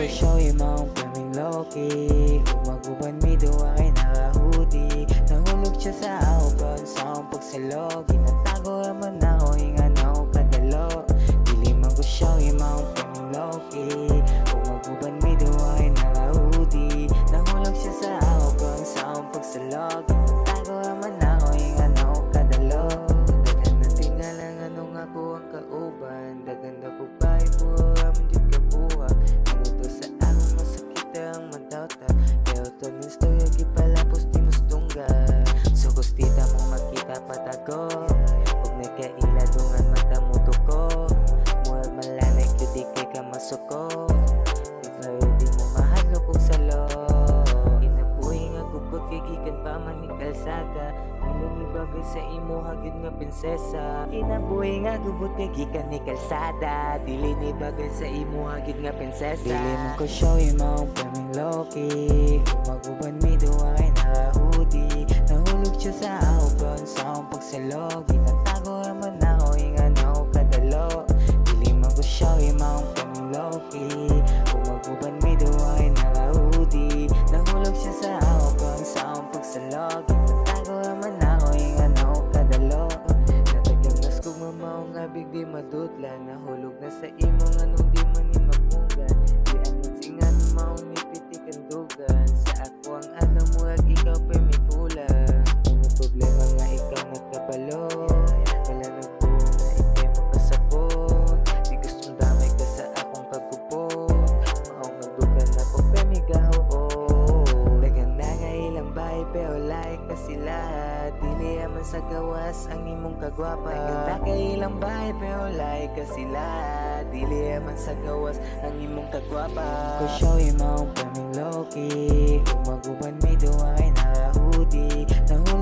ko show yung paming loki. Umaguban mi duwa kay naka-hoodie. Nahulog siya sa auban sa akong pagsalog. Ginatago naman ako, ingan ako kadalo. Dili man ko show yung paming loki. Umaguban mi duwa kay naka-hoodie. Nahulog siya sa auban sa akong pagsalog. Ginatago naman ako, ingan ako kadalo. Dagan na tingalang anong ako ang kauban. Dagan na ko pa ibuham di ka buha. Ano to sa akong masakit ang madauta. Kaya to means to yagi palapos di mustungga. Sugos tita mo makita patago. Huwag na kailadungan matamuto ko. Muwag malanay di kay ka masuko. Iba di mo mahalo kong salo. Inabuhi nga gubot kay gikan pa man ni kalsada. Nilungi bagay sa imo hagid nga prinsesa. Inabuhi nga gubot kay gikan ni kalsada. Dili ni bagay sa imo hagid nga prinsesa. Dili mo ko show yung paming loki. Umaguban mi duwa kay naka-hoodie. Nahulog siya sa auban sa akong pagsalog. Ginatago naman ako, ingan ako kadalo. Dili mo ko show yung paming loki. Umaguban mi duwa kay naka-hoodie. Nahulog siya sa auban sa akong pagsalog. Ginatago naman ako, ingan ako kadalo. Nataglamas kong mamaong abig di madutla. Nahulog na sa imong anong di man ni magmunggan. Di anong singan maong mipitikan dugan. Sa ako ang alam mo ag ikaw pa may pula. Mga problema nga ikaw nagkabalo. Wala nagbuo na ikay makasapon. Di gustong damay ka sa akong kagupon. Maong magdugan na po pa may gahoon. Dagan na nga ilang bahay pero like ka sila. Dili naman sa gawas ang imong kagwapa. Dagan na ka ilang bahay pero like ka sila. Dili naman sa gawas ang imong kagwapa. Ko show yung paming loki. Umaguban mi duwa kay naka-hoodie. Nahulog